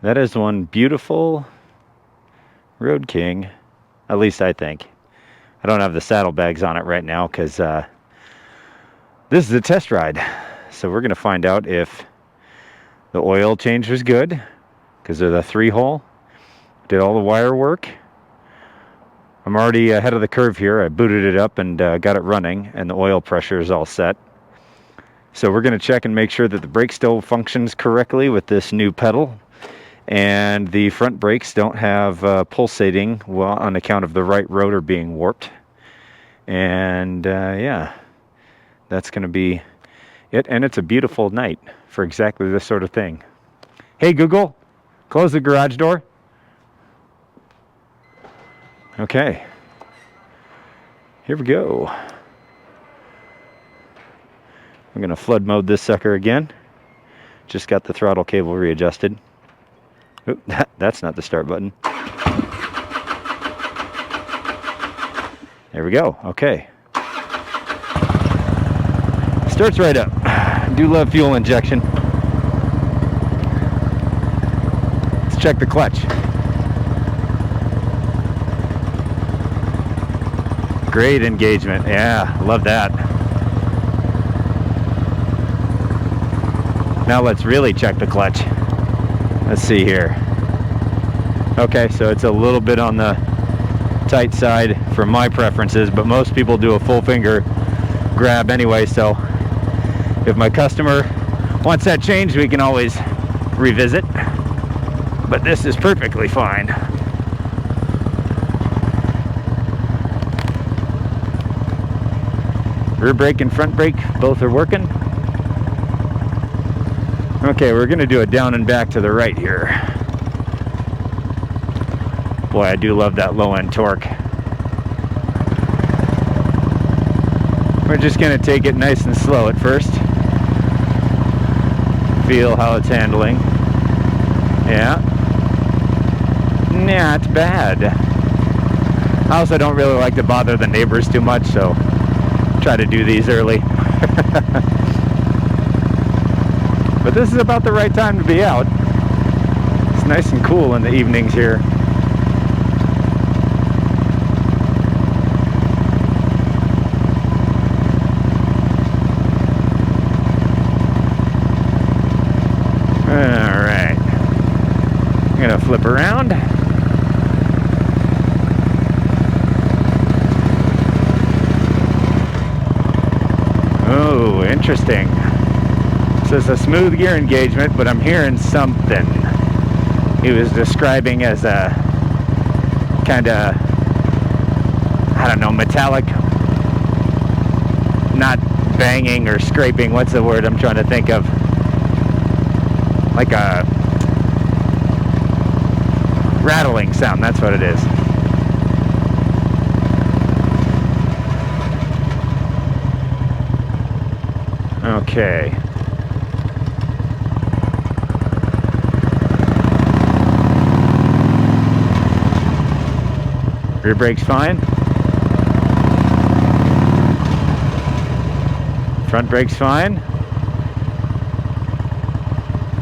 That is one beautiful Road King, at least I think. I don't have the saddlebags on it right now because this is a test ride. So we're going to find out if the oil change was good because of the 3-hole. Did all the wire work. I'm already ahead of the curve here. I booted it up and got it running, and the oil pressure is all set. So we're going to check and make sure that the brake still functions correctly with this new pedal, and the front brakes don't have pulsating on account of the right rotor being warped. And yeah, that's going to be it. And it's a beautiful night for exactly this sort of thing. Hey Google, close the garage door. Okay, here we go. I'm going to flood mode this sucker again. Just got the throttle cable readjusted. Oop, that's not the start button. There we go. Okay. Starts right up. I do love fuel injection. Let's check the clutch. Great engagement. Yeah, love that. Now let's really check the clutch. Let's see here. Okay, so it's a little bit on the tight side for my preferences, but most people do a full finger grab anyway, so if my customer wants that changed, we can always revisit. But this is perfectly fine. Rear brake and front brake both are working. Okay, we're going to do a down and back to the right here. Boy, I do love that low end torque. We're just going to take it nice and slow at first. Feel how it's handling. Yeah. Not bad. I also don't really like to bother the neighbors too much, so try to do these early. But this is about the right time to be out. It's nice and cool in the evenings here. Alright. I'm gonna flip around. Oh, interesting. So it's a smooth gear engagement, but I'm hearing something. He was describing as a kind of, I don't know, metallic, not banging or scraping. What's the word I'm trying to think of? Like a rattling sound, that's what it is. Okay. Rear brake's fine. Front brake's fine.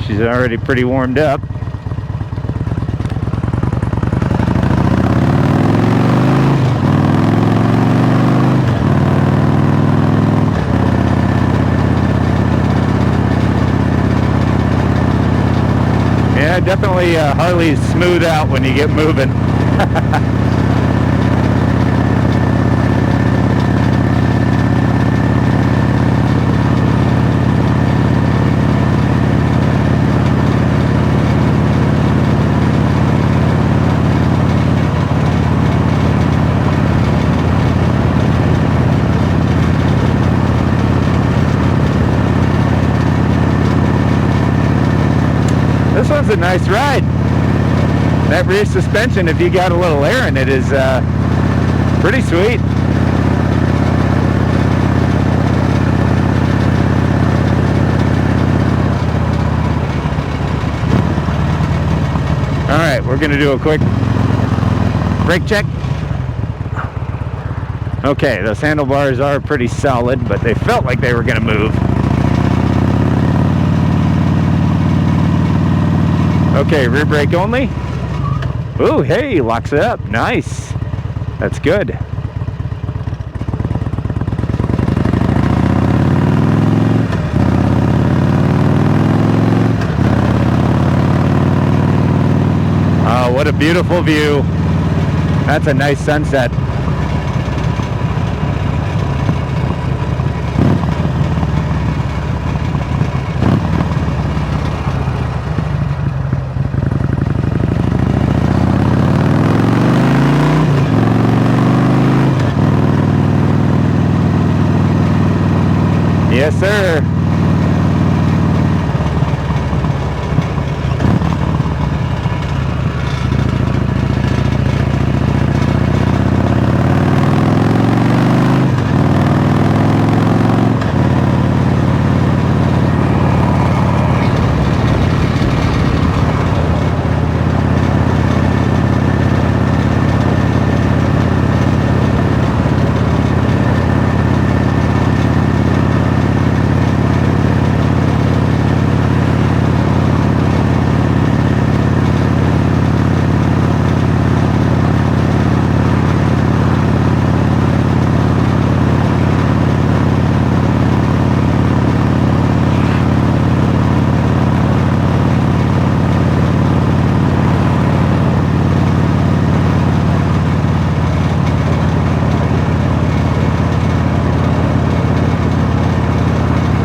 She's already pretty warmed up. Yeah, definitely Harley's smooth out when you get moving. This one's a nice ride. That rear suspension, if you got a little air in it, is pretty sweet. Alright, we're going to do a quick brake check. Okay, those handlebars are pretty solid, but they felt like they were going to move. Okay, rear brake only. Ooh, hey, locks it up. Nice. That's good. Oh, what a beautiful view. That's a nice sunset. Yes, sir.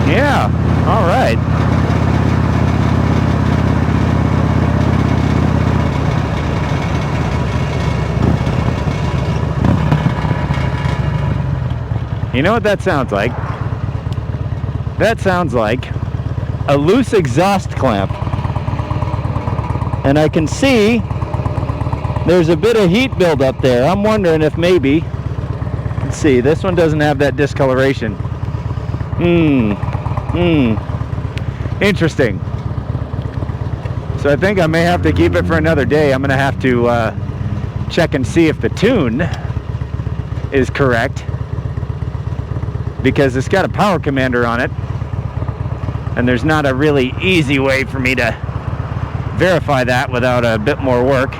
Yeah, all right. You know what that sounds like? That sounds like a loose exhaust clamp. And I can see there's a bit of heat buildup there. I'm wondering if maybe, let's see, this one doesn't have that discoloration. Interesting. So I think I may have to keep it for another day. I'm gonna have to check and see if the tune is correct, because it's got a power commander on it, and there's not a really easy way for me to verify that without a bit more work.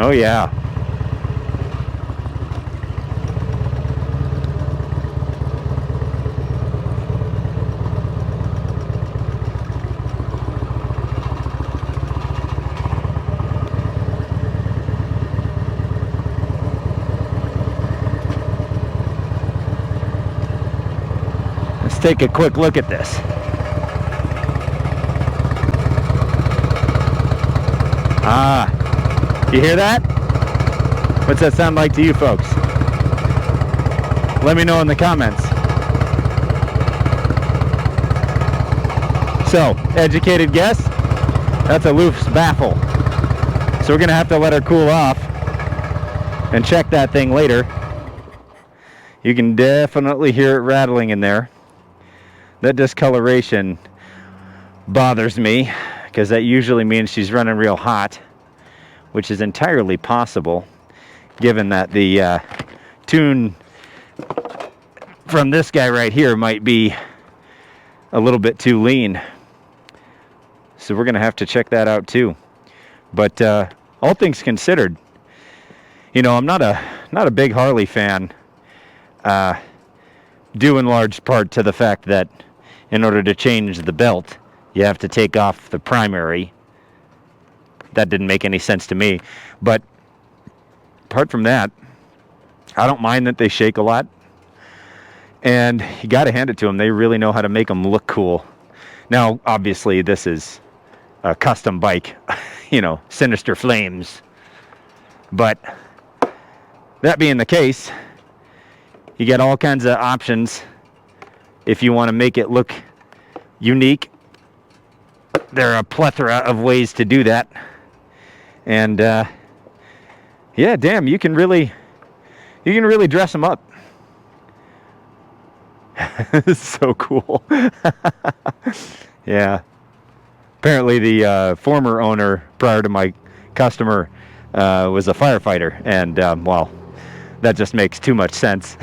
Oh yeah. Let's take a quick look at this. You hear that? What's that sound like to you folks? Let me know in the comments. So, educated guess? That's a loose baffle. So we're gonna have to let her cool off and check that thing later. You can definitely hear it rattling in there. That discoloration bothers me, because that usually means she's running real hot, which is entirely possible given that the tune from this guy right here might be a little bit too lean. So we're gonna have to check that out too. But all things considered, you know, I'm not a big Harley fan, due in large part to the fact that in order to change the belt, you have to take off the primary. That didn't make any sense to me. But apart from that, I don't mind that they shake a lot. And you got to hand it to them. They really know how to make them look cool. Now, obviously, this is a custom bike, you know, Sinister Flames. But that being the case, you get all kinds of options if you want to make it look unique, there are a plethora of ways to do that. And yeah, damn, you can really dress them up. So cool. Yeah. Apparently the former owner prior to my customer was a firefighter, and well, that just makes too much sense.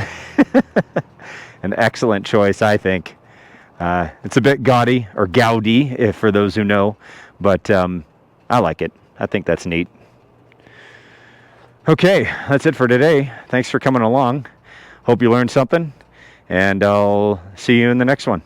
An excellent choice, I think. It's a bit gaudy, or gaudy, if for those who know, but I like it. I think that's neat. Okay, that's it for today. Thanks for coming along. Hope you learned something, and I'll see you in the next one.